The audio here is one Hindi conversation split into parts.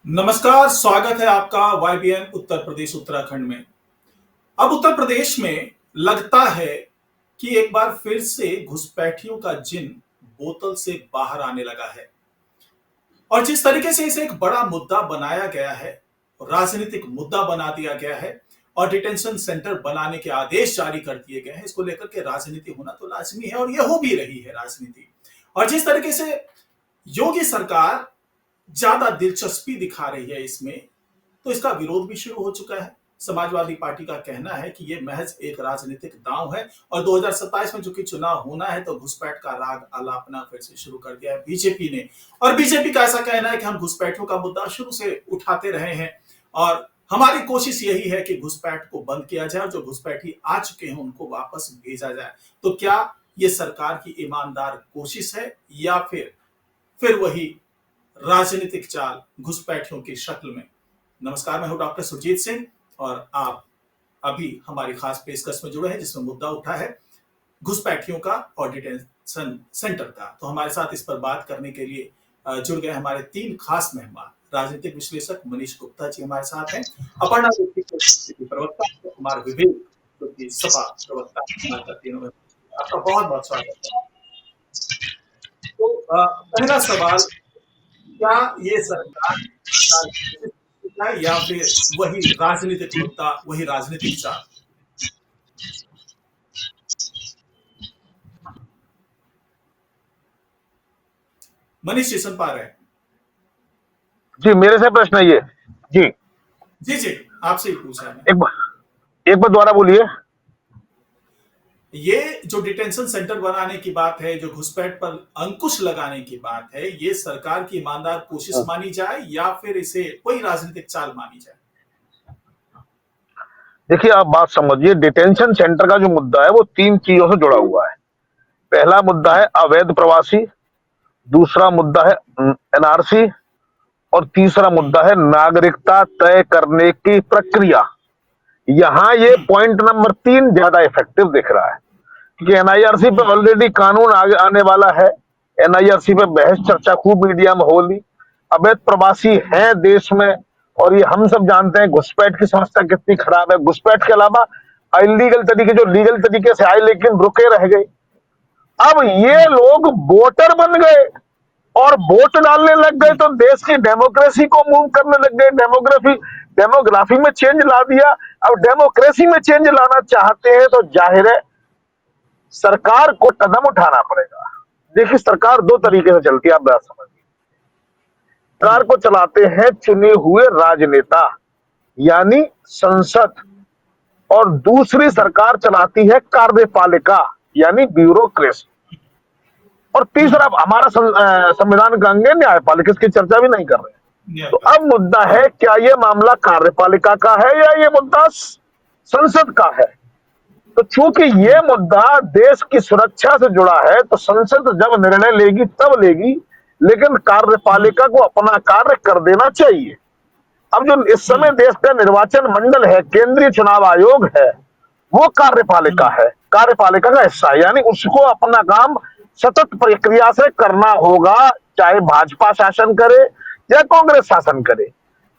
नमस्कार, स्वागत है आपका YBN उत्तर प्रदेश उत्तराखंड में। अब उत्तर प्रदेश में लगता है कि एक बार फिर से घुसपैठियों का जिन बोतल से बाहर आने लगा है और जिस तरीके से इसे एक बड़ा मुद्दा बनाया गया है, राजनीतिक मुद्दा बना दिया गया है और डिटेंशन सेंटर बनाने के आदेश जारी कर दिए गए हैं, इसको लेकर के राजनीति होना तो लाजमी है और यह हो भी रही है राजनीति। और जिस तरीके से योगी सरकार ज्यादा दिलचस्पी दिखा रही है इसमें, तो इसका विरोध भी शुरू हो चुका है। समाजवादी पार्टी का कहना है कि यह महज एक राजनीतिक दांव है और 2027 में जो कि चुनाव होना है, तो घुसपैठ का राग अलापना फिर से शुरू कर दिया है बीजेपी ने। और बीजेपी का ऐसा कहना है कि हम घुसपैठियों का मुद्दा शुरू से उठाते रहे हैं और हमारी कोशिश यही है कि घुसपैठ को बंद किया जाए और जो घुसपैठी आ चुके हैं उनको वापस भेजा जाए। तो क्या ये सरकार की ईमानदार कोशिश है या फिर वही राजनीतिक चाल घुसपैठियों की शक्ल में? नमस्कार, मैं हूं डॉक्टर सुरजीत सिंह और आप अभी हमारी खास पेशकश में जुड़े हैं जिसमें मुद्दा उठा है घुसपैठियों का और डिटेंशन सेंटर का। तो हमारे साथ इस पर बात करने के लिए जुड़ गए हमारे तीन खास मेहमान। राजनीतिक विश्लेषक मनीष गुप्ता जी हमारे साथ हैं, अपर्णा प्रवक्ता कुमार विवेक जो कि सपा प्रवक्ता, तीनों में आपका बहुत बहुत स्वागत है। तो पहला सवाल, क्या ये सरकार है या फिर वही राजनीतिक मुद्दा, वही राजनीतिक चाल? मनीष जी सुन पा रहे हैं? जी, मेरे से प्रश्न है ये। जी जी जी, आपसे ही पूछा है। एक बार दोबारा बोलिए। ये जो डिटेंशन सेंटर बनाने की बात है, जो घुसपैठ पर अंकुश लगाने की बात है, ये सरकार की ईमानदार कोशिश मानी जाए या फिर इसे कोई राजनीतिक चाल मानी जाए? देखिए, आप बात समझिए, डिटेंशन सेंटर का जो मुद्दा है वो तीन चीजों से जुड़ा हुआ है। पहला मुद्दा है अवैध प्रवासी, दूसरा मुद्दा है एनआरसी और तीसरा मुद्दा है नागरिकता तय करने की प्रक्रिया। यहाँ ये पॉइंट नंबर 3 ज्यादा इफेक्टिव दिख रहा है क्योंकि एनआईआरसी पे ऑलरेडी कानून आगे आने वाला है। एनआईआरसी पे बहस चर्चा खूब मीडिया में होगी। अवैध प्रवासी हैं देश में और ये हम सब जानते हैं घुसपैठ की समस्या कितनी खराब है। घुसपैठ के अलावा इलीगल तरीके जो लीगल तरीके से आए लेकिन रुके रह गए, अब ये लोग वोटर बन गए और वोट डालने लग गए तो देश की डेमोक्रेसी को मूव करने लग गए। डेमोग्राफी में चेंज ला दिया। अब डेमोक्रेसी में चेंज लाना चाहते हैं तो जाहिर है सरकार को कदम उठाना पड़ेगा। देखिए, सरकार दो तरीके से चलती है, आप बात समझिए। सरकार को चलाते हैं चुने हुए राजनेता यानी संसद, और दूसरी सरकार चलाती है कार्यपालिका यानी ब्यूरोक्रेसी, और तीसरा हमारा संविधान का अंग है न्यायपालिका। इसकी चर्चा भी नहीं कर रहे हैं। तो अब मुद्दा है, क्या ये मामला कार्यपालिका का है या ये मुद्दा संसद का है? तो चूंकि ये मुद्दा देश की सुरक्षा से जुड़ा है तो संसद जब निर्णय लेगी तब लेगी, लेकिन कार्यपालिका को अपना कार्य कर देना चाहिए। अब जो इस समय देश का निर्वाचन मंडल है, केंद्रीय चुनाव आयोग है, वो कार्यपालिका है, कार्यपालिका का हिस्सा है, यानी उसको अपना काम सतत प्रक्रिया से करना होगा, चाहे भाजपा शासन करे या कांग्रेस शासन करे।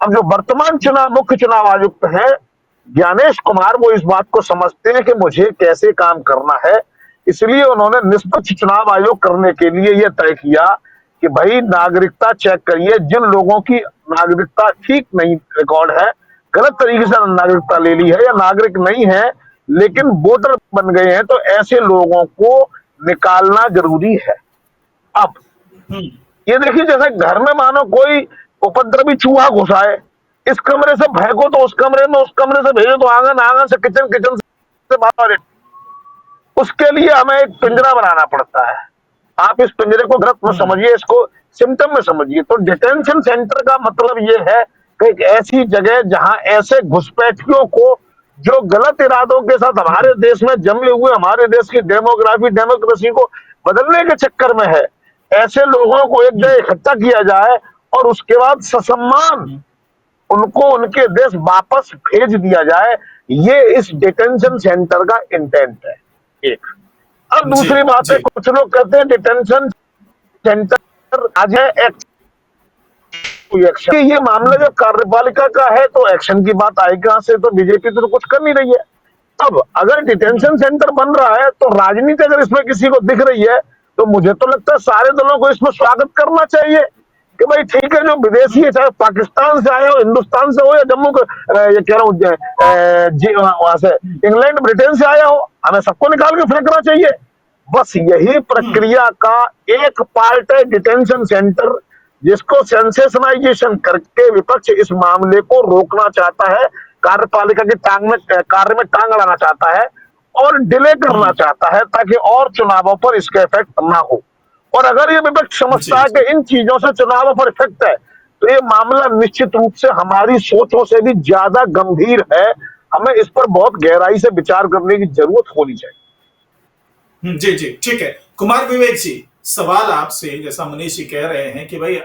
अब जो वर्तमान मुख्य चुनाव आयुक्त है ज्ञानेश कुमार, वो इस बात को समझते हैं कि मुझे कैसे काम करना है, इसलिए उन्होंने निष्पक्ष चुनाव आयोग करने के लिए यह तय किया कि भाई नागरिकता चेक करिए। जिन लोगों की नागरिकता ठीक नहीं रिकॉर्ड है, गलत तरीके से नागरिकता ले ली है या नागरिक नहीं है लेकिन वोटर बन गए हैं, तो ऐसे लोगों को निकालना जरूरी है। अब ये देखिए, जैसे घर में मानो कोई उपद्रवी चूहा घुसा है, इस कमरे से फेंको तो उस कमरे में, उस कमरे से भेजो तो आंगन, आंगन से किचन, किचन से बाहर। उसके लिए हमें एक पिंजरा बनाना पड़ता है। आप इस पिंजरे को गलत में समझिए, इसको सिम्टम में समझिए। तो डिटेंशन सेंटर का मतलब ये है कि एक ऐसी जगह जहां ऐसे घुसपैठियों को जो गलत इरादों के साथ हमारे देश में जमे हुए, हमारे देश की डेमोक्रेसी को बदलने के चक्कर में है, ऐसे लोगों को एक जगह इकट्ठा किया जाए और उसके बाद ससम्मान उनको उनके देश वापस भेज दिया जाए। ये इस डिटेंशन सेंटर का इंटेंट है। एक अब दूसरी बात है, कुछ लोग कहते हैं डिटेंशन सेंटर आज है एक्ट कोई एक्शन। ये मामला जब कार्यपालिका का है तो एक्शन की बात आएगी कहां से? तो बीजेपी तो कुछ कर नहीं रही है। अब अगर डिटेंशन सेंटर बन रहा है तो राजनीति अगर इसमें किसी को दिख रही है तो मुझे तो लगता है सारे दलों को इसमें स्वागत करना चाहिए कि भाई ठीक है, जो विदेशी है, चाहे पाकिस्तान से आए हो, हिंदुस्तान से हो, या जम्मू ये कह रहा हूँ वहां से इंग्लैंड ब्रिटेन से आया हो, हमें सबको निकाल के फेंकना चाहिए। बस यही प्रक्रिया का एक पार्ट है डिटेंशन सेंटर, जिसको सेंसेशनाइजेशन करके विपक्ष इस मामले को रोकना चाहता है, कार्यपालिका की कार्य में टांग अड़ाना चाहता है और डिले करना चाहता है ताकि और चुनावों पर इसका इफेक्ट ना हो। और अगर ये विपक्ष समझता है कि इन चीजों से चुनावों पर इफेक्ट है तो ये मामला निश्चित रूप से हमारी सोचों से भी ज्यादा गंभीर है। हमें इस पर बहुत गहराई से विचार करने की जरूरत होनी चाहिए। जी जी, ठीक है। कुमार विवेक जी, सवाल आपसे, जैसा मनीष जी कह रहे हैं कि भाई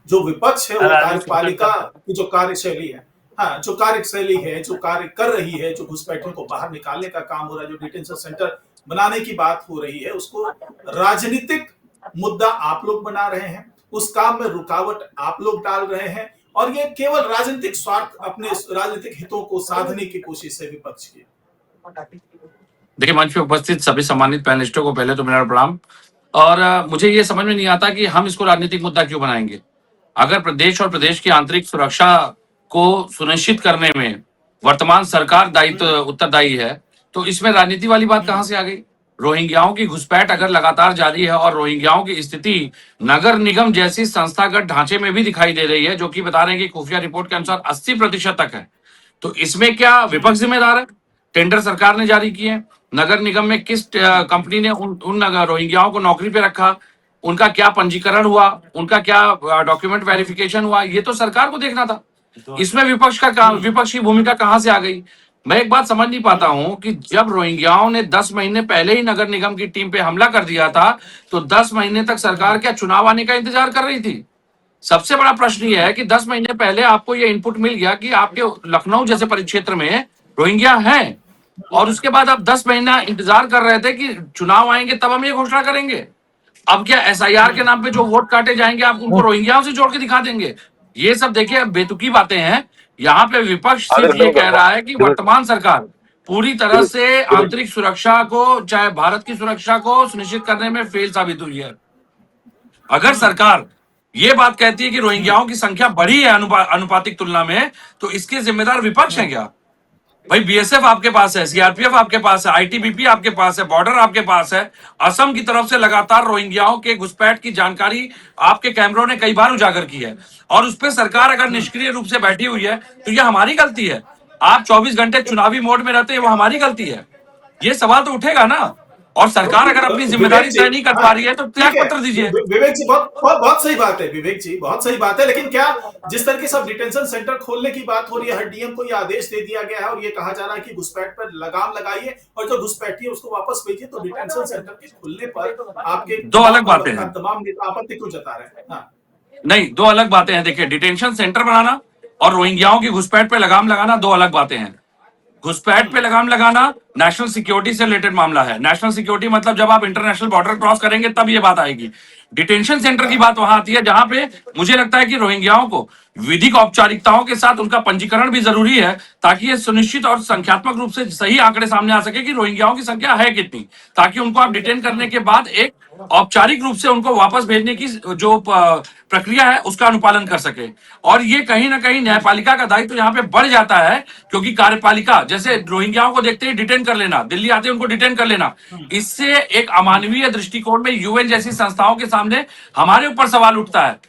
जो विपक्ष है वो कार्यपालिका की जो कार्यशैली है, हाँ, जो कार्यशैली है, जो कार्य कर रही है, जो घुसपैठियों को बाहर निकालने का काम हो रहा है, जो डिटेंशन सेंटर बनाने की बात हो रही है, उसको राजनीतिक मुद्दा आप लोग बना रहे हैं, उस काम में रुकावट आप लोग डाल रहे हैं, और ये केवल राजनीतिक स्वार्थ, अपने राजनीतिक हितों को साधने की कोशिश है विपक्ष की। देखिए, मंच पे उपस्थित सभी सम्मानित पैनलिस्टों को पहले तो मेरा प्रणाम। और मुझे ये समझ में नहीं आता कि हम इसको राजनीतिक मुद्दा क्यों बनाएंगे। अगर प्रदेश और प्रदेश की आंतरिक सुरक्षा को सुनिश्चित करने में वर्तमान सरकार उत्तरदायी है, तो इसमें राजनीति वाली बात कहां से आ गई। रोहिंग्याओं की घुसपैठ अगर लगातार जारी है और रोहिंग्याओं की स्थिति नगर निगम जैसी संस्थागत ढांचे में भी दिखाई दे रही है, जो कि बता रहे हैं कि खुफिया रिपोर्ट के अनुसार 80% तक है, तो इसमें क्या विपक्ष जिम्मेदार है। टेंडर सरकार ने जारी किए, नगर निगम में किस कंपनी ने उन रोहिंग्याओं को नौकरी पे रखा, उनका क्या पंजीकरण हुआ, उनका क्या डॉक्यूमेंट वेरिफिकेशन हुआ, ये तो सरकार को देखना था। इसमें विपक्ष की भूमिका कहां से आ गई। मैं एक बात समझ नहीं पाता हूं कि जब रोहिंग्याओं ने 10 महीने पहले ही नगर निगम की टीम पे हमला कर दिया था, तो 10 महीने तक सरकार क्या चुनाव आने का इंतजार कर रही थी। सबसे बड़ा प्रश्न यह है कि 10 महीने पहले आपको यह इनपुट मिल गया कि आपके लखनऊ जैसे परिक्षेत्र में रोहिंग्या हैं, और उसके बाद आप 10 महीना इंतजार कर रहे थे कि चुनाव आएंगे तब हम ये घोषणा करेंगे। अब क्या एसआईआर के नाम पे जो वोट काटे जाएंगे आप उनको रोहिंग्याओं से जोड़ के दिखा देंगे। ये सब देखिए बेतुकी बातें हैं। यहाँ पे विपक्ष सिर्फ ये कह रहा है कि वर्तमान सरकार पूरी तरह से आंतरिक सुरक्षा को, चाहे भारत की सुरक्षा को सुनिश्चित करने में फेल साबित हुई है। अगर सरकार ये बात कहती है कि रोहिंग्याओं की संख्या बढ़ी है अनुपातिक तुलना में, तो इसके जिम्मेदार विपक्ष है क्या। भाई बीएसएफ आपके पास है, सीआरपीएफ आपके पास है, आईटीबीपी आपके पास है, बॉर्डर आपके पास है। असम की तरफ से लगातार रोहिंग्याओं के घुसपैठ की जानकारी आपके कैमरों ने कई बार उजागर की है, और उस पर सरकार अगर निष्क्रिय रूप से बैठी हुई है तो यह हमारी गलती है। आप 24 घंटे चुनावी मोड में रहते हैं, वो हमारी गलती है। ये सवाल तो उठेगा ना। और सरकार अगर अपनी जिम्मेदारी तय नहीं कर पा रही है तो त्याग पत्र दीजिए। विवेक जी, बहुत सही बात है। विवेक जी, बहुत सही बात है, लेकिन क्या जिस तरीके से डिटेंशन सेंटर खोलने की बात हो रही है, डीएम को यह आदेश दे दिया गया है और ये कहा जा रहा है कि घुसपैठ पर लगाम लगाइए और जो घुसपैठी है उसको वापस भेजिए, तो डिटेंशन सेंटर के खुलने पर आपके दो अलग बातें हैं। तमाम नेता आपत्ति क्यों जता रहे हैं। हाँ। नहीं, दो अलग बातें हैं। देखिए, डिटेंशन सेंटर बनाना और रोहिंग्याओं की घुसपैठ पे लगाम लगाना दो अलग बातें हैं। घुसपैठ पे लगाम लगाना नेशनल सिक्योरिटी से रिलेटेड मामला है। नेशनल सिक्योरिटी मतलब जब आप इंटरनेशनल बॉर्डर क्रॉस करेंगे तब ये बात आएगी। डिटेंशन सेंटर की बात वहां आती है जहां पे मुझे लगता है कि रोहिंग्याओं को विधिक औपचारिकताओं के साथ उनका पंजीकरण भी जरूरी है, ताकि ये सुनिश्चित और संख्यात्मक रूप से सही आंकड़े सामने आ सके कि रोहिंग्याओं की संख्या है कितनी, ताकि उनको आप डिटेन करने के बाद एक औपचारिक रूप से उनको वापस भेजने की जो प्रक्रिया है उसका अनुपालन कर सके। और ये कहीं ना कहीं न्यायपालिका का दायित्व यहाँ पे बढ़ जाता है, क्योंकि कार्यपालिका जैसे रोहिंग्याओं को देखते ही डिटेन कर लेना, दिल्ली आते उनको डिटेन कर लेना, इससे एक अमानवीय दृष्टिकोण में यूएन जैसी संस्थाओं के सामने हमारे ऊपर सवाल उठता है,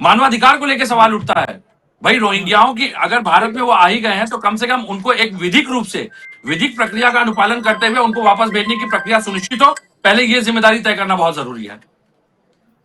मानवाधिकार को लेकर सवाल उठता है। भाई रोहिंग्याओं की अगर भारत में वो आ ही गए हैं तो कम से कम उनको एक विधिक रूप से विधिक प्रक्रिया का अनुपालन करते हुए उनको वापस भेजने की प्रक्रिया सुनिश्चित हो, पहले ये जिम्मेदारी तय करना बहुत जरूरी है।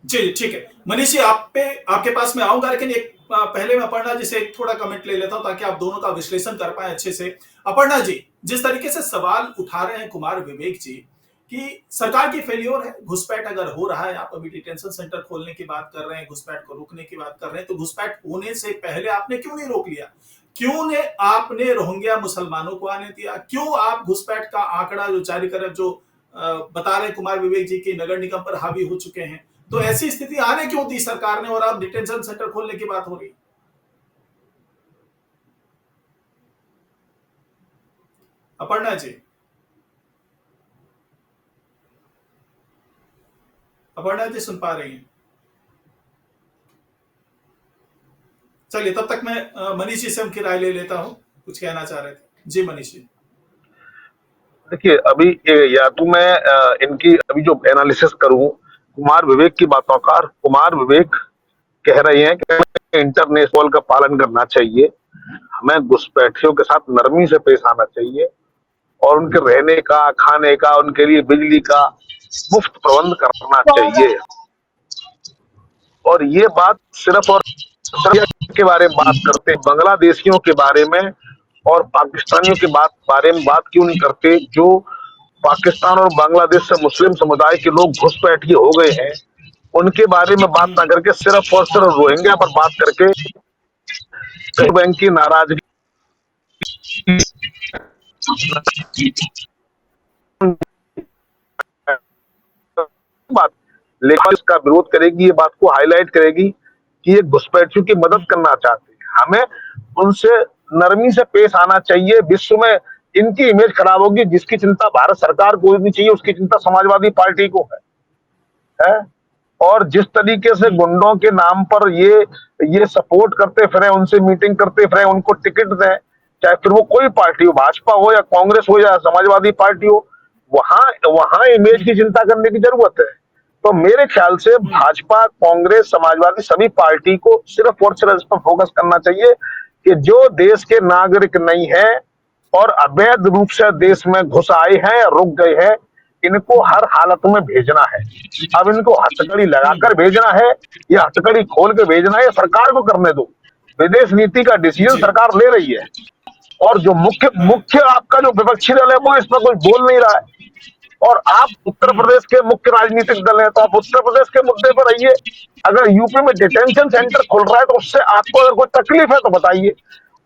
जी ठीक है, मनीष जी आपके पास में आऊंगा, लेकिन एक पहले मैं अपर्णा जी से एक थोड़ा कमेंट ले लेता हूं ताकि आप दोनों का विश्लेषण कर पाए अच्छे से। अपर्णा जी, जिस तरीके से सवाल उठा रहे हैं कुमार विवेक जी कि सरकार की फेलियर है, घुसपैठ अगर हो रहा है, आप अभी डिटेंशन सेंटर खोलने की बात कर रहे हैं, घुसपैठ को रोकने की बात कर रहे हैं, तो घुसपैठ होने से पहले आपने क्यों नहीं रोक लिया? क्यों ने आपने रोहिंग्या मुसलमानों को आने दिया? क्यों आप घुसपैठ का आंकड़ा जो जारी कर जो बता रहे कुमार विवेक जी की नगर निगम पर हावी हो चुके हैं, तो ऐसी स्थिति आने क्यों दी सरकार ने और आप डिटेंशन सेंटर खोलने की बात हो रही है? अपर्णा जी, अपर्णा जी सुन पा रही हैं? चलिए तब तक मैं मनीष जी से उनकी राय ले लेता हूं, कुछ कहना चाह रहे थे जी मनीष जी। देखिए अभी या तो मैं इनकी अभी जो एनालिसिस करूं कुमार विवेक की बातों का, कुमार विवेक कह रहे हैं कि हमें इंटरनेशनल का पालन करना चाहिए, हमें घुसपैठियों के साथ नरमी से पेश आना चाहिए और उनके रहने का, खाने का, उनके लिए बिजली का मुफ्त प्रबंध करना चाहिए। और ये बात सिर्फ और सिर्फ के बारे में बात करते हैं, बांग्लादेशियों के बारे में और पाकिस्तानियों के बारे में बात क्यों नहीं करते? जो पाकिस्तान और बांग्लादेश से मुस्लिम समुदाय के लोग घुसपैठिए हो गए हैं, उनके बारे में बात ना करके सिर्फ और सिर्फ रोहिंग्या पर बात करके विश्व बैंक की नाराजगी बात लेकिन इसका विरोध करेगी, ये बात को हाईलाइट करेगी कि ये घुसपैठियों की मदद करना चाहते हैं, हमें उनसे नरमी से पेश आना चाहिए। विश्व में इनकी इमेज खराब होगी, जिसकी चिंता भारत सरकार को नहीं चाहिए उसकी चिंता समाजवादी पार्टी को है? और जिस तरीके से गुंडों के नाम पर ये सपोर्ट करते फिरे, उनसे मीटिंग करते फिरे, उनको टिकट दें, चाहे फिर वो कोई पार्टी हो, भाजपा हो या कांग्रेस हो या समाजवादी पार्टी हो, वहां इमेज की चिंता करने की जरूरत है। तो मेरे ख्याल से भाजपा, कांग्रेस, समाजवादी सभी पार्टी को सिर्फ और सिर्फ इस पर फोकस करना चाहिए कि जो देश के नागरिक नहीं है और अवैध रूप से देश में घुस आए हैं, रुक गए हैं, इनको हर हालत में भेजना है। अब इनको हथकड़ी लगाकर भेजना है या हथकड़ी खोल के भेजना है, सरकार को करने दो। विदेश नीति का डिसीजन सरकार ले रही है और जो मुख्य आपका जो विपक्षी दल है वो इस पर कुछ बोल नहीं रहा है। और आप उत्तर प्रदेश के मुख्य राजनीतिक दल हैं, तो आप उत्तर प्रदेश के मुद्दे पर रहिए। अगर यूपी में डिटेंशन सेंटर खुल रहा है तो उससे आपको अगर कोई तकलीफ है तो बताइए।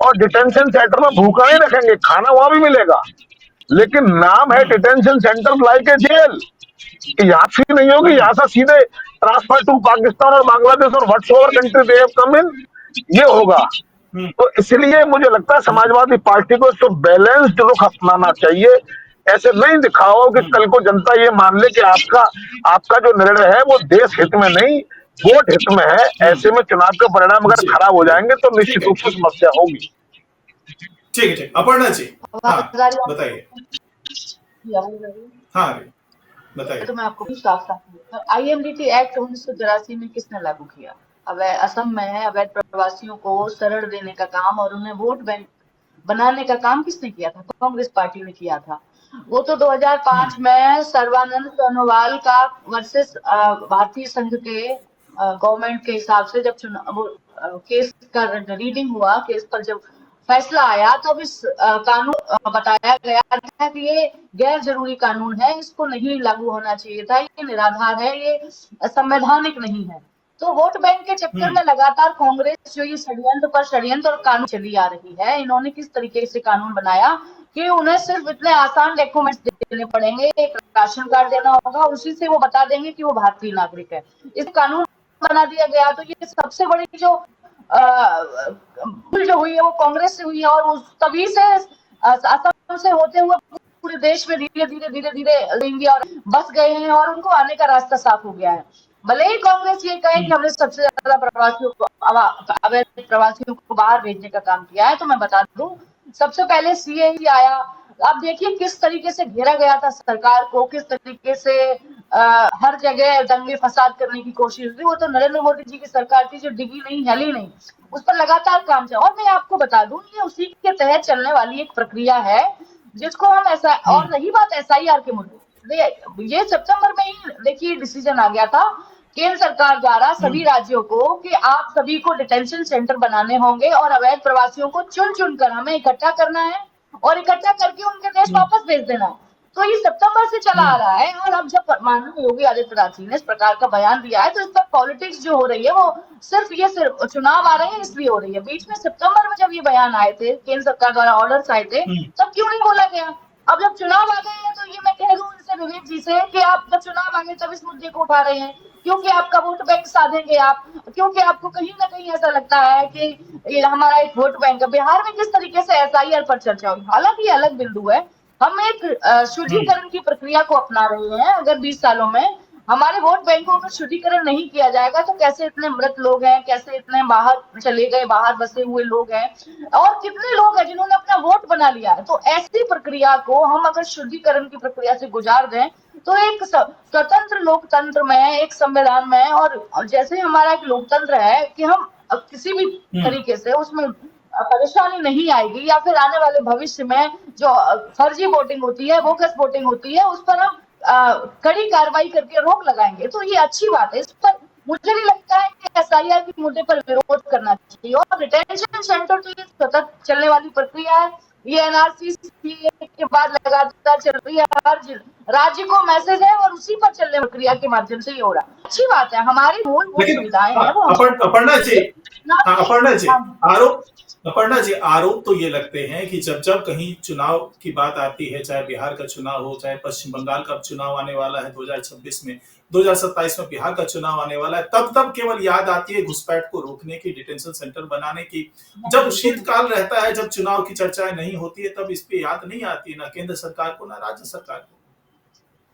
और डिटेंशन सेंटर में भूखा नहीं रखेंगे, खाना वहां भी मिलेगा, लेकिन नाम है detention centre like a jail. यहाँ से नहीं होगी, यहाँ से सीधे ट्रांसफर टू पाकिस्तान और बांग्लादेश और whatsoever country they have come in, ये होगा। तो इसलिए मुझे लगता है समाजवादी पार्टी को इसको बैलेंस्ड रुख अपनाना चाहिए। ऐसे नहीं दिखाओ कि कल को जनता ये मान ले कि आपका जो निर्णय है वो देश हित में नहीं, वोट हित में है। ऐसे में चुनाव के परिणाम अगर खराब हो जाएंगे तो निश्चित रूप से समस्या होगी। ठीक है, अपर्णा जी बताइए। हाँ बताइए। तो मैं आपको साफ IMDT एक्ट 1983 में किसने लागू किया? अब असम में है, अवैध प्रवासियों को शरण देने का काम और उन्हें वोट बैंक बनाने का काम किसने किया था? कांग्रेस पार्टी ने किया था। वो तो 2005 में सर्बानंद सोनोवाल का वर्सेस भारतीय संघ के गवर्नमेंट के हिसाब से जब चुनाव केस का रीडिंग हुआ, केस पर जब फैसला आया तब इस कानून बताया गया था कि ये गैर जरूरी कानून है, इसको नहीं लागू होना चाहिए था, ये निराधार है, ये संवैधानिक नहीं है। तो वोट बैंक के चक्कर में लगातार कांग्रेस जो ये षड्यंत्र और कानून चली आ रही है, इन्होंने किस तरीके से कानून बनाया कि उन्हें सिर्फ इतने आसान डॉक्यूमेंट्स देने पड़ेंगे, एक राशन कार्ड देना होगा, उसी से वो बता देंगे कि वो भारतीय नागरिक है। इस कानून बना दिया गया। तो ये सबसे बड़ी जो भूल जो हुई है वो कांग्रेस से हुई है और उस तभी से असम से होते हुए पूरे देश में धीरे धीरे लेंगे और बस गए हैं और उनको आने का रास्ता साफ हो गया है। भले ही कांग्रेस ये कहे कि हमने सबसे ज्यादा अवैध प्रवासियों को बाहर भेजने का काम किया है, तो मैं बता दूं सबसे पहले CAE आया। आप देखिए किस तरीके से घेरा गया था सरकार को, किस तरीके से हर जगह दंगे फसाद करने की कोशिश हुई। वो तो नरेंद्र मोदी जी की सरकार थी जो डिगी नहीं, हिली नहीं, उस पर लगातार काम चला। और मैं आपको बता दूं ये उसी के तहत चलने वाली एक प्रक्रिया है जिसको हम ऐसा। और रही बात SIR के मुद्दे, ये सितंबर में ही देखिए डिसीजन आ गया था केंद्र सरकार द्वारा सभी राज्यों को कि आप सभी को डिटेंशन सेंटर बनाने होंगे और अवैध प्रवासियों को चुन चुन कर हमें इकट्ठा करना है और इकट्ठा करके उनके देश वापस भेज देना है। तो ये सितंबर से चला आ रहा है और अब जब माननीय योगी आदित्यनाथ जी ने इस प्रकार का बयान दिया है तो इस पर पॉलिटिक्स जो हो रही है वो सिर्फ चुनाव आ रहे हैं इसलिए हो रही है। बीच में सितंबर में जब ये बयान आए थे, केंद्र सरकार द्वारा ऑर्डर्स आए थे, तब क्यों नहीं बोला गया? अब जब चुनाव आ गए हैं तो ये मैं कह दूं इनसे विवेक जी से कि आप जब चुनाव आ गए तब इस मुद्दे को उठा रहे हैं क्योंकि आपका वोट बैंक साधेंगे आप, क्योंकि आपको कहीं ना कहीं ऐसा लगता है कि ये हमारा एक वोट बैंक है। बिहार में किस तरीके से SIR पर चर्चा हुई, हालांकि ये अलग बिंदु है, हम एक शुद्धिकरण की प्रक्रिया को अपना रहे हैं। अगर 20 सालों में हमारे वोट बैंकों का शुद्धिकरण नहीं किया जाएगा तो कैसे इतने मृत लोग हैं, कैसे इतने बाहर चले गए, बाहर बसे हुए लोग हैं, और कितने लोग हैं जिन्होंने अपना वोट बना लिया है। तो ऐसी प्रक्रिया को हम अगर शुद्धिकरण की प्रक्रिया से गुजार दें तो एक स्वतंत्र लोकतंत्र में, एक संविधान में, और जैसे हमारा एक लोकतंत्र है कि हम किसी भी तरीके से उसमें परेशानी नहीं आएगी, या फिर आने वाले भविष्य में जो फर्जी वोटिंग होती है, बोगस वोटिंग होती है, उस पर हम कड़ी कार्रवाई करके रोक लगाएंगे। तो ये अच्छी बात है। इस पर मुझे नहीं लगता है कि एसआईआर के मुद्दे पर विरोध करना चाहिए। और रिटेंशन सेंटर तो ये सतत चलने वाली प्रक्रिया है। ये एनआरसी के बाद लगातार चल रही है। हर राज्य को मैसेज है और उसी पर चलने प्रक्रिया के माध्यम से ये हो रहा है। अच्छी बात है। हमारी मूलभूत सुविधाएं हैं वो अपर्णा जी, आरोप तो ये लगते हैं कि जब जब कहीं चुनाव की बात आती है, चाहे बिहार का चुनाव हो, चाहे पश्चिम बंगाल का चुनाव आने वाला है 2026 में, 2027 में बिहार का चुनाव आने वाला है, तब तब केवल याद आती है घुसपैठ को रोकने की, डिटेंशन सेंटर बनाने की। जब शीतकाल रहता है, जब चुनाव की चर्चाएं नहीं होती है, तब इस पे याद नहीं आती है ना केंद्र सरकार को, ना राज्य सरकार को।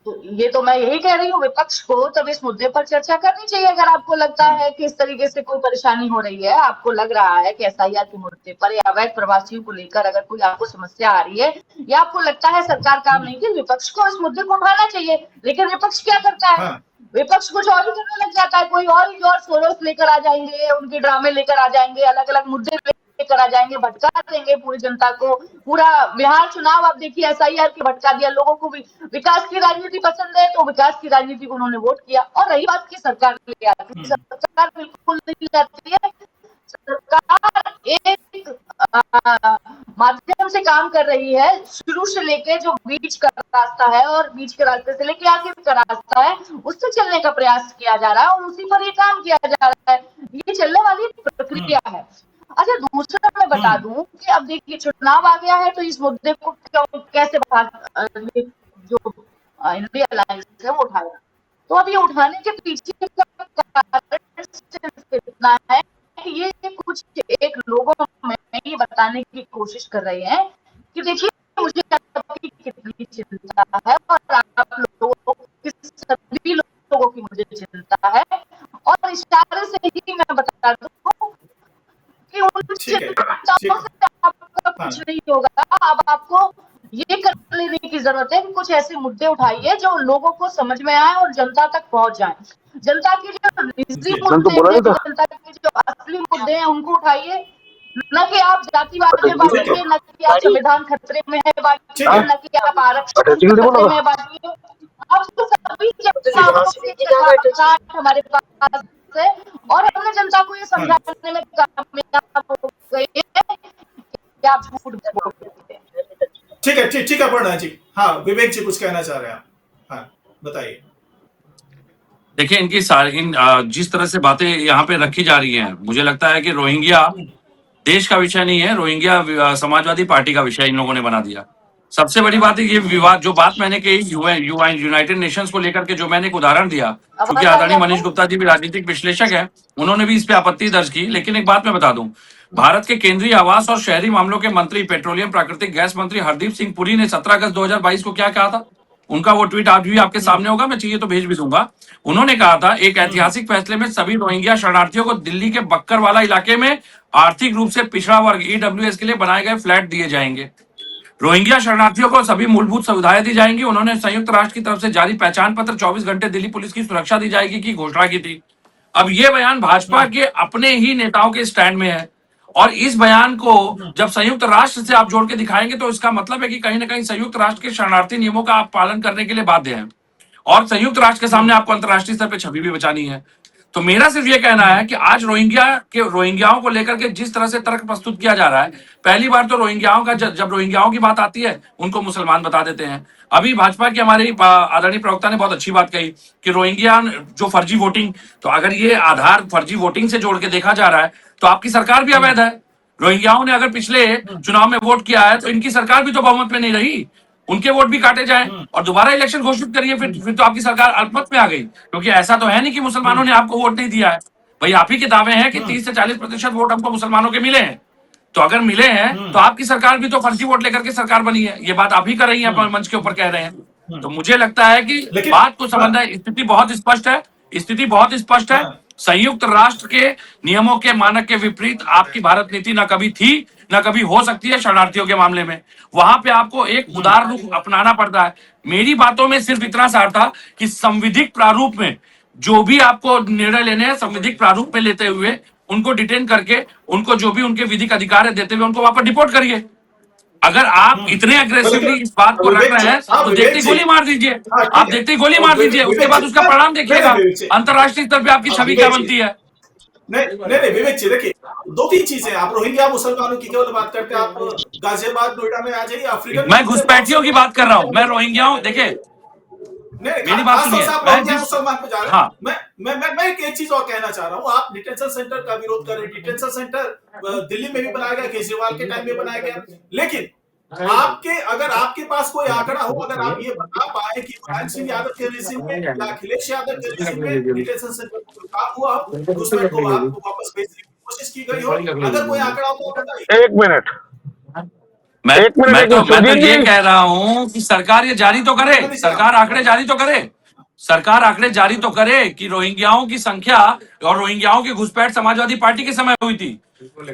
तो ये तो मैं यही कह रही हूँ, विपक्ष को तब इस मुद्दे पर चर्चा करनी चाहिए। अगर आपको लगता है कि इस तरीके से कोई परेशानी हो रही है, आपको लग रहा है कि एसआईआर के मुद्दे पर या अवैध प्रवासियों को लेकर अगर कोई आपको समस्या आ रही है, या आपको लगता है सरकार काम नहीं की, विपक्ष को इस मुद्दे को उठाना चाहिए। लेकिन विपक्ष क्या करता है? विपक्ष कुछ और ही करने लग जाता है। कोई और ही और सोर्स लेकर आ जाएंगे, उनके ड्रामे लेकर आ जाएंगे, अलग अलग मुद्दे लेकर आ जाएंगे, भटका देंगे पूरी जनता को। पूरा बिहार चुनाव आप देखिए, एसआईआर के भटका दिया। लोगों को भी विकास की राजनीति पसंद है तो विकास की राजनीति को उन्होंने वोट किया। और रही बात की सरकार ले आती है, सरकार बिल्कुल नहीं आती है। सरकार एक माध्यम से काम कर रही है, शुरू से लेके जो बीच का रास्ता है और बीच के रास्ते से लेके आगे का रास्ता है, उससे चलने का प्रयास किया जा रहा है और उसी पर ये काम किया जा रहा है। ये चलने वाली प्रक्रिया है। अच्छा, दूसरा मैं बता दूं कि अब देखिए चुनाव आ गया है तो इस मुद्दे को कैसे जो इंडिया अलायंस है वो उठाया। तो अब ये उठाने के पीछे का कारण सिर्फ इतना है कि ये कुछ एक लोगों में ये बताने की कोशिश कर रहे हैं कि देखिए मुझे आपकी कितनी चिंता है और आप लोगों की, सभी लोगों की मुझे चिंता है। और इशारे से ही मैं बता दूं कि उन चिंताओं से आपका कुछ नहीं होगा। अब आपको ये कर लेने की जरूरत है कि कुछ ऐसे मुद्दे उठाइए जो लोगों को समझ में आए और जनता तक पहुंच जाए। जनता के जो निजी मुद्दे हैं, जनता के जो असली मुद्दे हैं उनको उठाइए, न कि आप जातिवाद में बांटिए, न कि आप संविधान खतरे में है बांटिए, न कि आप आरक्षण खतरे में बांटिए। आप तो सभी हमारे पास है और हमने जनता को ये समझाने में कामयाब हो गए हैं कि आप झूठ बोलते हैं। ठीक है, ठीक है अपर्णा जी। हाँ, विवेक जी कुछ कहना चाह रहे हैं आप? हाँ, बताइए। देखिए, इनकी जिस तरह से बातें यहाँ पे रखी जा रही हैं, मुझे लगता है कि रोहिंग्या देश का विषय नहीं है, रोहिंग्या समाजवादी पार्टी का विषय इन लोगों ने बना दिया। सबसे बड़ी बात है ये विवाद, जो बात मैंने कही यूनाइटेड नेशंस को लेकर के, जो मैंने एक उदाहरण दिया, क्योंकि आदरणीय मनीष गुप्ता जी भी राजनीतिक विश्लेषक है, उन्होंने भी इस पे आपत्ति दर्ज की। लेकिन एक बात मैं बता दूं, भारत के केंद्रीय आवास और शहरी मामलों के मंत्री, पेट्रोलियम प्राकृतिक गैस मंत्री हरदीप सिंह पुरी ने 17 अगस्त 2022 को क्या कहा था? उनका वो ट्वीट आज भी आपके सामने होगा, मैं चाहिए तो भेज भी दूंगा। उन्होंने कहा था, एक ऐतिहासिक फैसले में सभी रोहिंग्या शरणार्थियों को दिल्ली के बक्करवाला इलाके में आर्थिक रूप से पिछड़ा वर्ग ईडब्ल्यूएस के लिए बनाए गए फ्लैट दिए जाएंगे। रोहिंग्या शरणार्थियों को सभी मूलभूत सुविधाएं दी जाएंगी। उन्होंने संयुक्त राष्ट्र की तरफ से जारी पहचान पत्र, 24 घंटे दिल्ली पुलिस की सुरक्षा दी जाएगी की घोषणा की थी। अब ये बयान भाजपा के अपने ही नेताओं के स्टैंड में है, और इस बयान को जब संयुक्त राष्ट्र से आप जोड़ के दिखाएंगे तो इसका मतलब है कि कहीं ना कहीं संयुक्त राष्ट्र के शरणार्थी नियमों का आप पालन करने के लिए बाध्य हैं, और संयुक्त राष्ट्र के सामने आपको अंतर्राष्ट्रीय स्तर पर छवि भी बचानी है। तो मेरा सिर्फ ये कहना है कि आज रोहिंग्याओं को लेकर के जिस तरह से तर्क प्रस्तुत किया जा रहा है, पहली बार तो रोहिंग्याओं का जब रोहिंग्याओं की बात आती है उनको मुसलमान बता देते हैं। अभी भाजपा की हमारे आदरणीय प्रवक्ता ने बहुत अच्छी बात कही कि रोहिंग्या जो फर्जी वोटिंग, तो अगर ये आधार फर्जी वोटिंग से जोड़ के देखा जा रहा है तो आपकी सरकार भी अवैध है। रोहिंग्याओं ने अगर पिछले चुनाव में वोट किया है तो इनकी सरकार भी तो बहुमत में नहीं रही, उनके वोट भी काटे जाएं और दोबारा इलेक्शन घोषित करिए, फिर तो आपकी सरकार अल्पमत में आ गई। क्योंकि ऐसा तो है नहीं कि मुसलमानों ने आपको वोट नहीं दिया है, भाई आप ही के दावे हैं कि 30 से 40% वोट हमको मुसलमानों के मिले हैं। तो अगर मिले हैं तो आपकी सरकार भी तो फर्जी वोट लेकर के सरकार बनी है, ये बात आप ही कर रही हैं, अपने मंच के ऊपर कह रहे हैं। तो मुझे लगता है कि लेकिन बात को समझना है, स्थिति बहुत स्पष्ट है, स्थिति बहुत स्पष्ट है। संयुक्त राष्ट्र के नियमों के मानक के विपरीत आपकी भारत नीति न कभी थी न कभी हो सकती है शरणार्थियों के मामले में। वहां पे आपको एक उदार रूप अपनाना पड़ता है। मेरी बातों में सिर्फ इतना सार था कि संविधिक प्रारूप में जो भी आपको निर्णय लेने हैं, संविधिक प्रारूप में लेते हुए उनको डिटेन करके उनको जो भी उनके विधिक अधिकार है देते हुए उनको वापस डिपोर्ट करिए। अगर आप इतने अग्रेसिवली इस बात को रख रहे हैं तो देखते ही गोली मार दीजिए, आप देखते ही गोली मार दीजिए, उसके बाद उसका परिणाम देखिएगा अंतरराष्ट्रीय स्तर पे आपकी छवि क्या बनती है। नहीं विवेक जी, देखिए दो तीन चीजें, आप रोहिंग्या मुसलमानों की केवल बात करते हैं, आप गाजियाबाद नोएडा में आ जाइए, अफ्रीकन मैं घुसपैठियों की बात कर रहा हूं, मैं रोहिंग्याओं, देखिए मेरी बात सुनिए, मैं मुसलमान पे जा रहा हाँ, हूं। मैं एक चीज और कहना चाह रहा हूं, आप डिटेंशन सेंटर का विरोध कर रहे हैं। डिटेंशन सेंटर दिल्ली में भी बनाया गया, केजरीवाल के टाइम में बनाया गया, लेकिन अगर आपके पास कोई आंकड़ा हो, अगर आप ये बता पाए कि मुलायम सिंह यादव के रेजिम में या अखिलेश यादव के रेजिम में डिटेंशन सेंटर पर काम हुआ हो, घुसपैठ को वापस भेजने की कोशिश की गई हो, अगर कोई आंकड़ा हो तो बताइए। एक मिनट, मैं तो ये कह रहा हूं कि सरकार ये जारी तो करे, सरकार आंकड़े जारी तो करे, सरकार आंकड़े जारी तो करे कि रोहिंग्याओं की संख्या और रोहिंग्याओं की घुसपैठ समाजवादी पार्टी के समय हुई थी।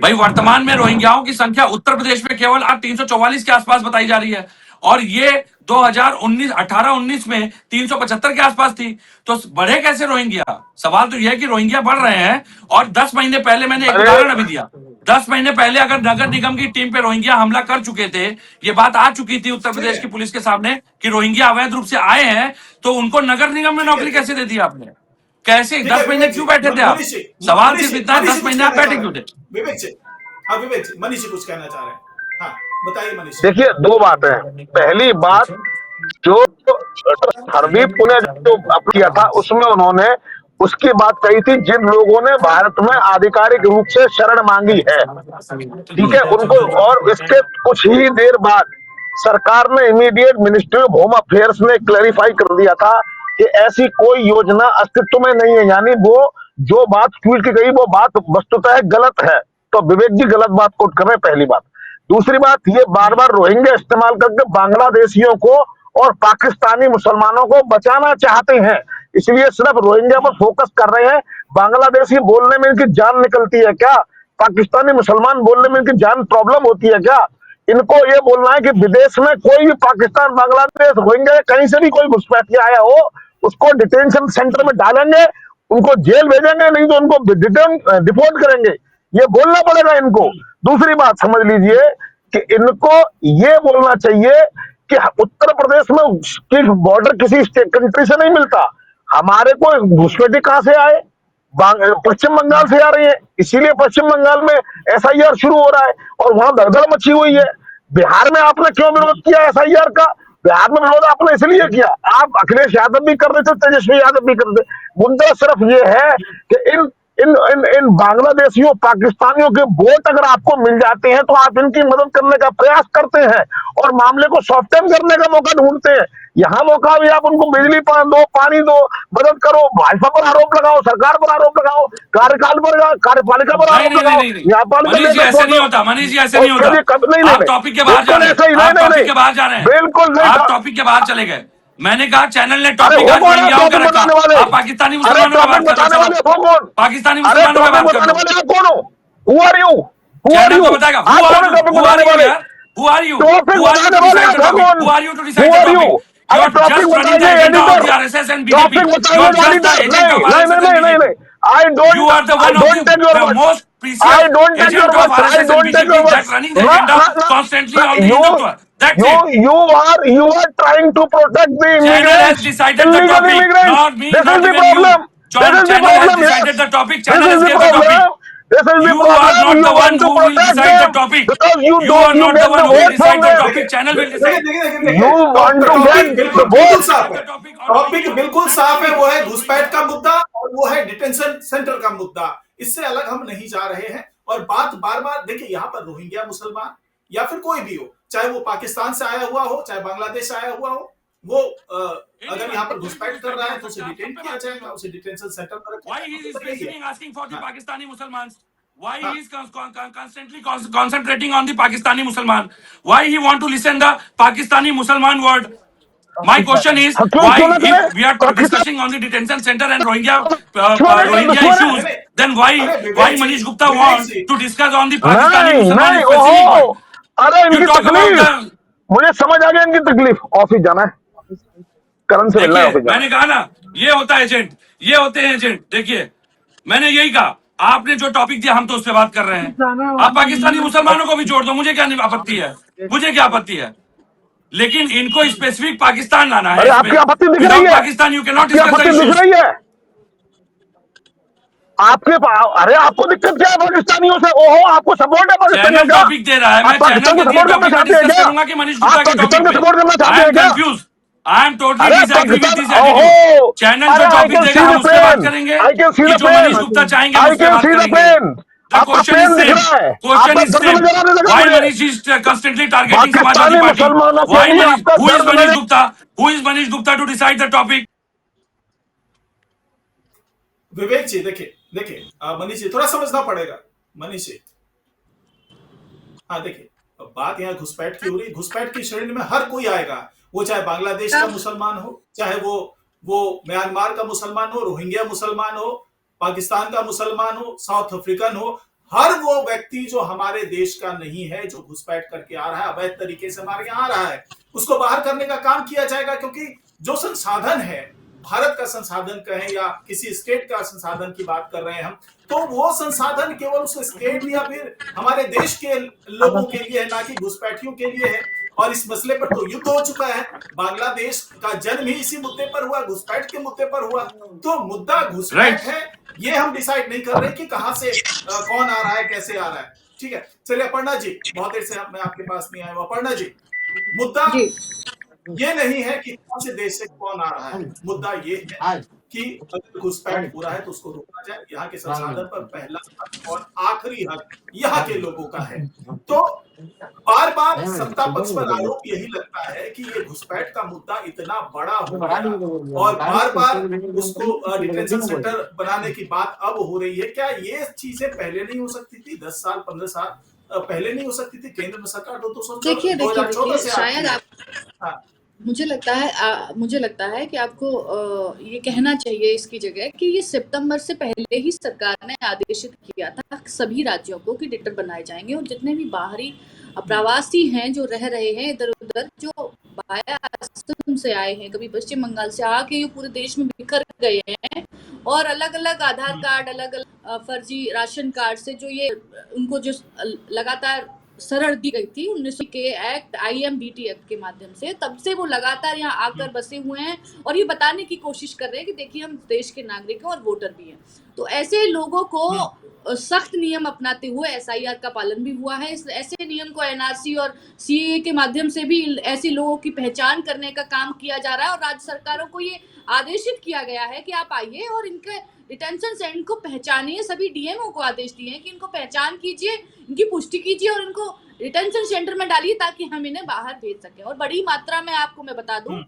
भाई वर्तमान में रोहिंग्याओं की संख्या उत्तर प्रदेश में केवल 344 के आसपास बताई जा रही है, और ये 2018-19 में 375 के आसपास थी। तो बढ़े कैसे रोहिंग्या? सवाल तो यह है कि रोहिंग्या बढ़ रहे हैं, और 10 महीने पहले मैंने एक उदाहरण अभी दिया, 10 महीने पहले अगर नगर निगम की टीम पे रोहिंग्या हमला कर चुके थे, ये बात आ चुकी थी उत्तर प्रदेश की पुलिस के सामने कि रोहिंग्या अवैध रूप से आए हैं, तो उनको नगर निगम में नौकरी कैसे दे दी आपने? कैसे 10 महीने क्यों बैठे थे आप? सवाल सिर्फ इतना है, 10 महीने आप बैठे क्यों थे? विवेक जी, मनीष जी कुछ कहना चाह रहे हैं, हाँ बताइए मनीष। देखिए दो बातें, पहली बात जो हरदीप पुणे जो किया था उसमें उन्होंने उसकी बात कही थी, जिन लोगों ने भारत में आधिकारिक रूप से शरण मांगी है, ठीक है, उनको, और इसके कुछ ही देर बाद सरकार ने immediate ministry of home affairs ने क्लैरिफाई कर दिया था कि ऐसी कोई योजना अस्तित्व में नहीं है। यानी वो जो बात ट्वीट की गई वो बात वस्तुतः गलत है। तो विवेक जी गलत बात कोट कर रहे हैं, पहली बात। दूसरी बात, ये बार बार रोहिंग्या इस्तेमाल करके बांग्लादेशियों को और पाकिस्तानी मुसलमानों को बचाना चाहते हैं, इसलिए सिर्फ रोहिंग्या पर फोकस कर रहे हैं। बांग्लादेशी बोलने में इनकी जान निकलती है क्या? पाकिस्तानी मुसलमान बोलने में इनकी जान प्रॉब्लम होती है क्या? इनको ये बोलना है कि विदेश में कोई भी पाकिस्तान, बांग्लादेश, रोहिंग्या कहीं से भी कोई घुसपैठिया आया हो उसको डिटेंशन सेंटर में डालेंगे, उनको जेल भेजेंगे, नहीं तो उनको डिपोर्ट करेंगे, ये बोलना पड़ेगा इनको। दूसरी बात समझ लीजिए कि इनको ये बोलना चाहिए कि उत्तर प्रदेश में बॉर्डर किसी कंट्री से नहीं मिलता, हमारे को घुसपैठी कहां से आए? पश्चिम बंगाल से आ रही है, इसीलिए पश्चिम बंगाल में एसआईआर शुरू हो रहा है और वहां दगदग मची हुई है। बिहार में आपने क्यों विरोध किया एसआईआर का? बिहार में विरोध आपने इसलिए किया, आप अखिलेश यादव भी कर रहे थे, तेजस्वी यादव भी कर रहे थे। मुद्दा सिर्फ ये है कि इन इन इन इन बांग्लादेशियों, पाकिस्तानियों के वोट अगर आपको मिल जाते हैं तो आप इनकी मदद करने का प्रयास करते हैं और मामले को सॉफ्टन करने का मौका ढूंढते हैं। यहाँ मौका भी आप उनको बिजली दो, पानी दो, मदद करो, भाजपा पर आरोप लगाओ, सरकार पर आरोप लगाओ, कार्यपालिका पर आरोप लगाओ। मनीष जी ऐसे नहीं होता, मनीष जी ऐसे नहीं होता, आप टॉपिक के बाहर जा रहे हैं, आप टॉपिक के बाहर जा रहे हैं, बिल्कुल नहीं, आप टॉपिक के बाहर चले गए। मैंने कहा चैनल ने टॉपिक का रखा, आप पाकिस्तानी मुसलमानों का बात कर रहे हो, पाकिस्तानी मुसलमानों का बात कर रहे हो। कौन हो? Who are you? Who are you? तो बताएगा who are you यार? Who are you? Who are you to decide the topic? Who are you to decide the topic? You are just running the agenda of the RSS and BJP. You are just the agent of RSS and BJP. You are the one of the most precious agent of RSS and BJP that's running the agenda constantly on the Hindutva. That's it. You are trying to protect the immigrants. Channel has decided the topic, not me, not even you. Channel has decided the topic. Channel has given the topic. You are not the one who will decide the topic. You are not the one who will decide the topic. Channel will decide. You want to get बिल्कुल साफ है, टॉपिक बिल्कुल साफ है, वो है घुसपैठ का मुद्दा और वो है डिटेंशन सेंटर का मुद्दा। इससे अलग हम नहीं जा रहे हैं। और बात बार बार देखिए, यहाँ पर रोहिंग्या मुसलमान या फिर कोई भी हो, चाहे वो पाकिस्तान से आया हुआ हो, चाहे बांग्लादेश से आया हुआ हो, वो अगर यहाँ पर घुसपैठ कर रहा है तो उसे डिटेन किया जाएगा, उसे डिटेंशन सेंटर पर Why he is asking for the Pakistani Muslims? Why he is constantly concentrating on the Pakistani Musliman? Why he want to listen the Pakistani Musliman word? My question is हकीम क्यों why, ना if करे? we are Pakistan discussing on the detention center and दुश्मन है, Rohingya दुश्मन है। issues, नहीं, then अरे why Manish Gupta Vivek want ji, to discuss on the Pakistani नहीं Musliman नहीं, specific ओहो, one? अरे You इनकी talk about तकलीफ, the, मुझे समझ आ गया इनकी तकलीफ। ऑफिस जाना है, करण से मिलना है, देखिए ऑफिस जाना मैंने कहा ना, ये होता है एजेंट, ये होते हैं एजेंट। देखिए मैंने यही कहा, आपने जो टॉपिक दिया हम तो उस पर बात कर रहे हैं। आप पाकिस्तानी मुसलमानों को भी जोड़ दो, मुझे क्या आपत्ति है, मुझे क्या आपत्ति है, लेकिन इनको स्पेसिफिक पाकिस्तान लाना है। है अरे इसमें। आपकी आपत्ति दिख रही विदाउट है, पाकिस्तान यू कैन नॉट आपकी डिस्कस द आपत्ति दिख इश्यूज। रही है। अरे आपको दिक्कत क्या है पाकिस्तानियों से? ओहो, आपको सपोर्ट है पाकिस्तानियों चैनल का? टॉपिक दे रहा है, आप मैं चैनल पाकिस्तान के को दिए सपोर्ट करना टॉपिक पे चाहते हैं डिस्कस क्या? करूंगा कि मनीष आप गुप्ता के पाकिस्तान टॉपिक को पे। सपोर्ट करना आई चाहते हैं एम क्या? कंफ्यूज, आई एम टोटली अरे disagree with Pakistan, this attitude. ओहो, चैनल जो अरे आई टॉपिक कैन सी देगा द हम उस पर बात पेन, करेंगे, आई कैन सी कि द जो पेन, मनीष गुप्ता चाहेंगे हम आई उस पर कैन बात सी द करेंगे। पेन। द आपका क्वेश्चन इज पेन दिख सेम, रहा है, क्वेश्चन आपका इज दर्द सेम, नजर आने लगा व्हाई मुझे। Manish is constantly targeting Samajwadi Pakistani party, मुसलमानों के व्हाई लिए मनीष, आपका हु इज दर्द मनीष नजर, Gupta, who is Manish Gupta to decide the topic. Vivek ji, देखिए देखिए, मनीष जी थोड़ा समझना पड़ेगा। मनीष जी, हाँ देखिए, अब बात यहाँ घुसपैठ की हो रही। घुसपैठ की श्रेणी में हर कोई आएगा, वो चाहे बांग्लादेश का मुसलमान हो, चाहे वो म्यांमार का मुसलमान हो, रोहिंग्या मुसलमान हो, पाकिस्तान का मुसलमान हो, साउथ अफ्रीकन हो। हर वो व्यक्ति जो हमारे देश का नहीं है, जो घुसपैठ करके आ रहा है, अवैध तरीके से हमारे यहाँ आ रहा है, उसको बाहर करने का काम किया जाएगा। क्योंकि जो संसाधन है, भारत का संसाधन कहें या किसी स्टेट का संसाधन की बात कर रहे हैं हम, तो वो संसाधन केवल उस स्टेट या फिर हमारे देश के लोगों के लिए है, ना कि घुसपैठियों के लिए है। और इस मसले पर तो युद्ध हो चुका है। बांग्लादेश का जन्म ही इसी मुद्दे पर हुआ, घुसपैठ के मुद्दे पर हुआ। तो मुद्दा घुसपैठ राइट, है, ये हम डिसाइड नहीं कर रहे कि कहां से कौन आ रहा है, कैसे आ रहा है। ठीक है, चलिए अपर्णा जी, बहुत देर से मैं आपके पास नहीं आया हूं। अपर्णा जी, मुद्दा जी ये नहीं है कि कौन से देश से कौन आ रहा है, मुद्दा ये है कि अगर घुसपैठ हो रहा है तो उसको रोका जाए। यहाँ के संसाधन पर पहला हक और आखिरी हक यहाँ के लोगों का है। तो बार बार सत्ता पक्ष पर आरोप यही लगता है कि ये घुसपैठ का मुद्दा इतना बड़ा हो गया और बार बार उसको डिटेंशन सेंटर बनाने की बात अब हो रही है। क्या ये चीजें पहले नहीं हो सकती थी? 10 साल 15 साल पहले नहीं हो सकती थी? केंद्र में सरकार 2014 से शायद आती है। आप हाँ, मुझे लगता है कि आपको ये कहना चाहिए इसकी जगह कि ये सितंबर से पहले ही सरकार ने आदेशित किया था सभी राज्यों को कि डिक्टेटर बनाए जाएंगे और जितने भी बाहरी प्रवासी हैं जो रह रहे हैं इधर उधर, जो वाया असम से आए हैं, कभी पश्चिम बंगाल से आके ये पूरे देश में बिखर गए हैं और अलग अलग आधार कार्ड, अलग अलग फर्जी राशन कार्ड से जो ये उनको जो लगातार शरण दी गई थी 1900 के एक्ट IMDT एक्ट के माध्यम से, तब से वो लगातार यहाँ आकर बसे हुए हैं और ये बताने की कोशिश कर रहे हैं कि देखिए हम देश के नागरिक हैं और वोटर भी हैं। तो ऐसे लोगों को सख्त नियम अपनाते हुए SIR का पालन भी हुआ है। ऐसे नियम को NRC और CAA के माध्यम से भी ऐसे लोगों की पहचान करने का काम किया जा रहा है और राज्य सरकारों को ये आदेशित किया गया है कि आप आइए और इनके डिटेंशन सेंटर को पहचानिए। सभी DMO को आदेश दिए हैं कि इनको पहचान कीजिए, इनकी पुष्टि कीजिए और इनको डिटेंशन सेंटर में डालिए ताकि हम इन्हें बाहर भेज सकें। और बड़ी मात्रा में आपको मैं बता दूं,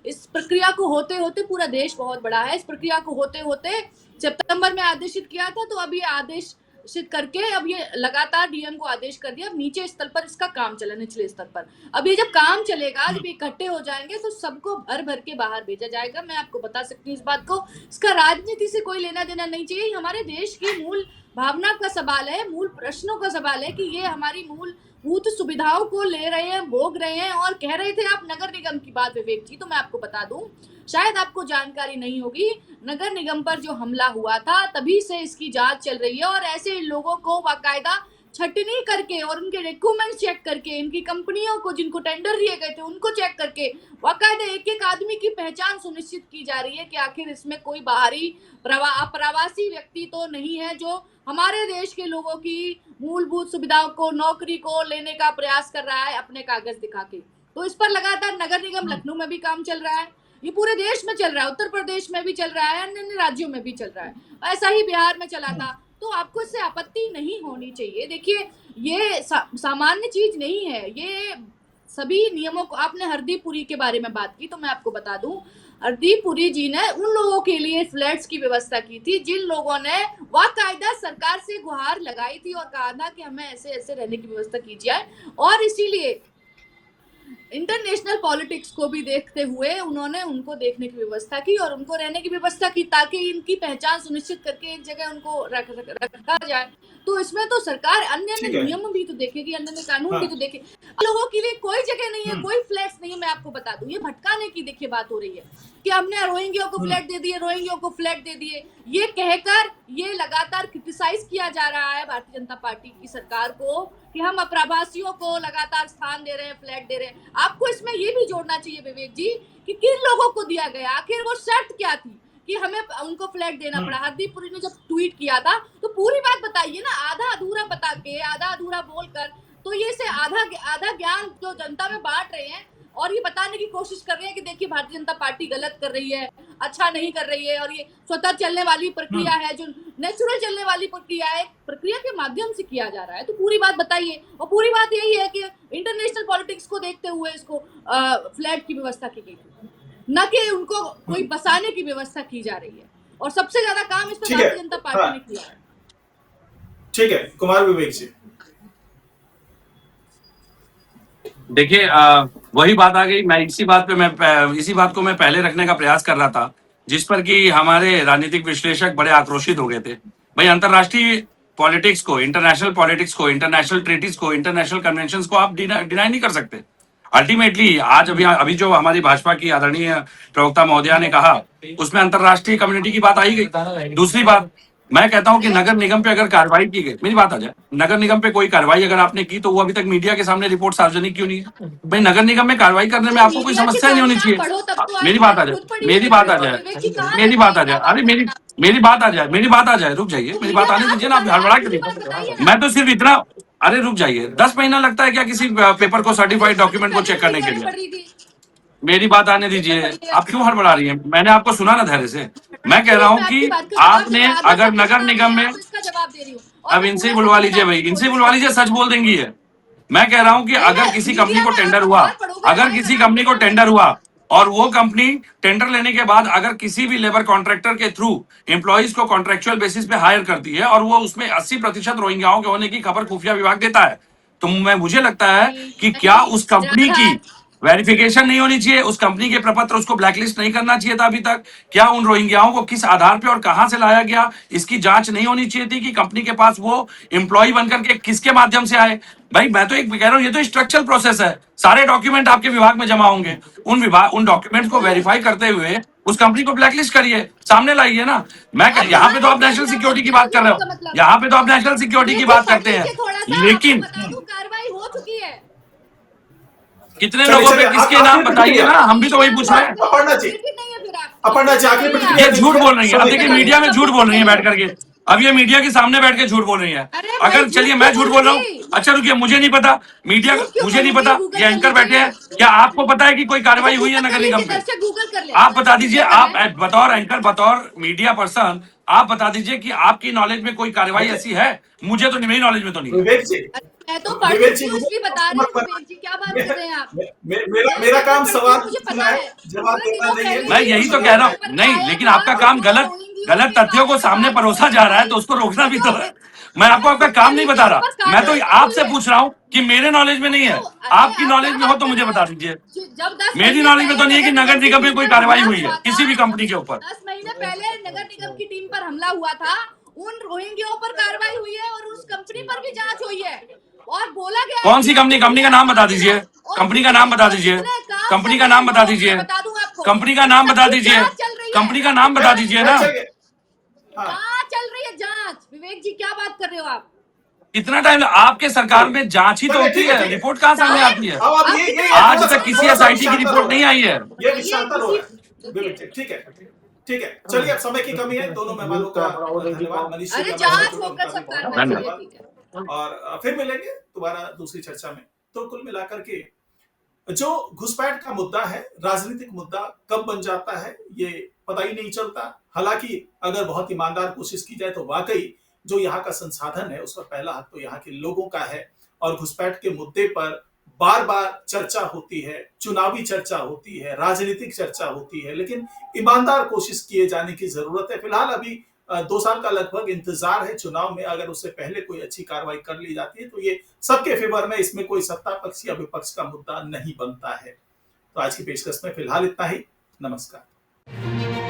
इस प्रक्रिया को होते होते, पूरा देश बहुत बड़ा है, इस प्रक्रिया को होते होते सितंबर में आदेशित किया था, तो अब ये आदेशित करके अब ये लगातार DM को आदेश कर दिया। अब नीचे स्तर पर इसका काम चला, निचले स्तर पर। अब ये जब काम चलेगा, जब इकट्ठे हो जाएंगे तो सबको भर भर के बाहर भेजा जाएगा। मैं आपको बता सकती हूँ इस बात को, इसका राजनीति से कोई लेना देना नहीं चाहिए। हमारे देश की मूल भावना का सवाल है, मूल प्रश्नों का सवाल है कि ये हमारी मूलभूत सुविधाओं को ले रहे हैं, भोग रहे हैं। और कह रहे थे आप नगर निगम की बात विवेक जी, तो मैं आपको बता दूं, शायद आपको जानकारी नहीं होगी, नगर निगम पर जो हमला हुआ था तभी से इसकी जांच चल रही है और ऐसे लोगों को बाकायदा छटनी करके और उनके डॉक्यूमेंट चेक करके, इनकी कंपनियों को जिनको टेंडर दिए गए थे उनको चेक करके बाकायदा एक एक आदमी की पहचान सुनिश्चित की जा रही है कि आखिर इसमें कोई बाहरी प्रवासी व्यक्ति तो नहीं है जो हमारे देश के लोगों की मूलभूत सुविधाओं को, नौकरी को लेने का प्रयास कर रहा है अपने कागज दिखा के। तो इस पर लगातार नगर निगम लखनऊ में भी काम चल रहा है, ये पूरे देश में चल रहा है, उत्तर प्रदेश में भी चल रहा है, अन्य राज्यों में भी चल रहा है, ऐसा ही बिहार में चला था। तो आपको इससे आपत्ति नहीं होनी चाहिए। देखिए ये सामान्य चीज नहीं है, ये सभी नियमों को, आपने हरदीप पुरी के बारे में बात की, तो मैं आपको बता दूं, हरदीप पुरी जी ने उन लोगों के लिए फ्लैट्स की व्यवस्था की थी जिन लोगों ने बाकायदा सरकार से गुहार लगाई थी और कहा था कि हमें ऐसे ऐसे रहने की व्यवस्था की जाए, और इसीलिए इंटरनेशनल पॉलिटिक्स को भी देखते हुए उन्होंने उनको देखने की व्यवस्था की और उनको रहने की व्यवस्था की ताकि इनकी पहचान सुनिश्चित करके एक जगह उनको रखा जाए। तो इसमें तो सरकार अन्य ठीक है। नियम भी तो देखेगी, अन्य कानून हाँ। भी तो देखे। लोगों के लिए कोई जगह नहीं है, हम्म। कोई फ्लैट्स नहीं है। मैं आपको बता दूं, ये भटकाने की देखिए बात हो रही है कि हमने रोहिंग्या को फ्लैट दे दिए, रोहिंग्या को फ्लैट दे दिए, ये कहकर ये लगातार क्रिटिसाइज किया जा रहा है भारतीय जनता पार्टी की सरकार को कि हम अप्रवासियों को लगातार स्थान दे रहे हैं, फ्लैट दे रहे हैं। आपको इसमें ये भी जोड़ना चाहिए विवेक जी कि किन लोगों को दिया गया, आखिर वो शर्त क्या थी कि हमें उनको फ्लैट देना पड़ा। हरदीप पुरी ने जब ट्वीट किया था तो पूरी बात बताइए ना, आधा अधूरा बता के, आधा अधूरा बोलकर, तो ये से आधा ज्ञान जो जनता में बांट रहे हैं और ये बताने की कोशिश कर रहे हैं कि देखिए भारतीय जनता पार्टी गलत कर रही है, अच्छा नहीं कर रही है, और ये स्वतः चलने वाली प्रक्रिया है, जो नेचुरल चलने वाली प्रक्रिया है, प्रक्रिया के माध्यम से किया जा रहा है। तो पूरी बात बताइए, और पूरी बात यही है कि इंटरनेशनल पॉलिटिक्स को देखते हुए इसको फ्लैट की व्यवस्था की गई थी, न कि उनको कोई बसाने की व्यवस्था की जा रही है, और सबसे ज्यादा काम इस पर ठीक है। भारतीय जनता पार्टी ने किया है। ठीक है, कुमार विवेक जी। देखिए वही बात आ गई। इसी बात को मैं पहले रखने का प्रयास कर रहा था, जिस पर कि हमारे राजनीतिक विश्लेषक बड़े आक्रोशित हो गए थे। भाई अंतरराष्ट्रीय पॉलिटिक्स को, इंटरनेशनल ट्रीटीज को, इंटरनेशनल कन्वेंशंस को आप डिनाई नहीं कर सकते। अल्टीमेटली आज अभी जो हमारी भाजपा की आदरणीय प्रवक्ता महोदया ने कहा, उसमें अंतरराष्ट्रीय कम्युनिटी की बात आई गई। दूसरी बात, मैं कहता हूं कि नगर निगम पे अगर कार्रवाई की गई, मेरी बात आ जाए, नगर निगम पे कोई कार्रवाई अगर आपने की तो वो अभी तक मीडिया के सामने रिपोर्ट सार्वजनिक क्यों नहीं है? भाई नगर निगम में कार्रवाई करने में आपको कोई समस्या नहीं होनी चाहिए। मेरी बात आ जाए, रुक जाइए, मेरी बात आने दीजिए ना, आप हड़बड़ा के देखो। मैं तो सिर्फ इतना, अरे रुक जाइए, 10 महीना लगता है क्या किसी पेपर को, सर्टिफाइड डॉक्यूमेंट को चेक करने के लिए? मेरी बात आने दीजिए, आप क्यों हड़बड़ा रही हैं? मैंने आपको सुना ना धैर्य से। मैं कह रहा हूं कि आपने अगर नगर निगम में, अब इनसे ही बुलवा लीजिए भाई, इनसे ही बुलवा लीजिए, सच बोल देंगी है। मैं कह रहा हूं कि अगर किसी कंपनी को टेंडर हुआ, और वो कंपनी टेंडर लेने के बाद अगर किसी भी लेबर कॉन्ट्रैक्टर के थ्रू एम्प्लॉइज को कॉन्ट्रेक्चुअल बेसिस पे हायर करती है और वो उसमें 80% रोहिंग्याओं के होने की खबर खुफिया विभाग देता है, तो मुझे लगता है कि क्या उस कंपनी की वेरिफिकेशन नहीं होनी चाहिए, उस कंपनी के प्रपत्र उसको ब्लैकलिस्ट नहीं करना चाहिए था अभी तक? क्या उन रोहिंग्याओं को किस आधार पे और कहां से लाया गया, इसकी जांच नहीं होनी चाहिए थी कि कंपनी के पास वो एम्प्लॉय बनकर के किसके माध्यम से आए? भाई मैं तो एक कह रहा हूं, ये तो स्ट्रक्चरल प्रोसेस है। सारे डॉक्यूमेंट आपके विभाग में जमा होंगे, उन डॉक्यूमेंट को वेरीफाई करते हुए उस कंपनी को ब्लैकलिस्ट करिए, सामने लाइए ना। मैं यहाँ पे तो आप नेशनल सिक्योरिटी की बात कर रहे हो, यहाँ पे तो आप नेशनल सिक्योरिटी की बात करते हैं, लेकिन कार्रवाई हो चुकी है। कितने लोगों पे किसके नाम बताइए ना, हम भी तो वही पूछ रहे हैं। अपर्णा जी, आखिरी प्रतिक्रिया ये झूठ बोल रही है। अब देखिए मीडिया में झूठ बोल रही है बैठ करके, अब ये मीडिया के सामने बैठ के झूठ बोल रही है। अगर चलिए मैं झूठ बोल रहा हूँ, अच्छा रुकिए, मुझे नहीं पता, मीडिया मुझे नहीं पता, ये एंकर बैठे हैं, क्या आपको पता है कि कोई कार्रवाई हुई है नगर निगम पे? आप बता दीजिए, आप बतौर एंकर, बतौर मीडिया पर्सन, आप बता दीजिए कि आपकी नॉलेज में कोई कार्रवाई ऐसी है? मुझे तो मेरी नॉलेज में तो नहीं है। विवेक जी, मैं तो बता रही हूँ जी, क्या बात कर रहे हैं आप? मेरा काम सवाल मुझे पूछना पता है, जवाब देना नहीं है। मैं यही तो कह रहा हूँ, नहीं, लेकिन आपका काम गलत तथ्यों को सामने परोसा जा रहा है, तो उसको रोकना भी तो है। मैं आपको आपका काम नहीं बता रहा, मैं तो आपसे पूछ रहा हूँ कि मेरे नॉलेज में नहीं है, आपकी नॉलेज में हो तो मुझे बता दीजिए। मेरी नॉलेज में तो नहीं है कि नगर निगम में कोई कार्रवाई हुई है किसी भी कंपनी के ऊपर। 10 महीने पहले नगर निगम की टीम पर हमला हुआ था, उन रोहिंग्याओं पर कार्रवाई हुई है और उस कंपनी पर भी जांच हुई है, और बोला गया कौन सी कंपनी? कंपनी का नाम बता दीजिए, कंपनी का नाम बता दीजिए, कंपनी का नाम बता दीजिए, कंपनी का नाम बता दीजिए, कंपनी का नाम बता दीजिए ना। कहाँ चल रही है जांच? विवेक जी क्या बात कर रहे हो आप? कितना टाइम? आपके सरकार में जांच ही तो होती है, रिपोर्ट कहाँ सामने आती है? आज तक किसी एसआईटी की रिपोर्ट नहीं आई है। ये विशालता हो रहा है। ठीक है, ठीक है, चलिए, अब समय की कमी है। दोनों मेहमानों का धन्यवाद। मनीष जी, अरे जांच होकर सरकार में, और फिर मिलेंगे दोबारा दूसरी चर्चा में। तो कुल मिलाकर के जो घुसपैठ का मुद्दा है, राजनीतिक मुद्दा कब बन जाता है ये पता ही नहीं चलता। हालांकि अगर बहुत ईमानदार कोशिश की जाए तो वाकई जो यहाँ का संसाधन है उसका पहला हाथ तो यहाँ के लोगों का है, और घुसपैठ के मुद्दे पर बार बार चर्चा होती है, चुनावी चर्चा होती है, राजनीतिक चर्चा होती है, लेकिन ईमानदार कोशिश किए जाने की जरूरत है। फिलहाल अभी 2 साल का लगभग इंतजार है चुनाव में। अगर उससे पहले कोई अच्छी कार्रवाई कर ली जाती है तो ये सबके फेवर में, इसमें कोई सत्ता पक्ष या विपक्ष का मुद्दा नहीं बनता है। तो आज की पेशकश में फिलहाल इतना ही। नमस्कार।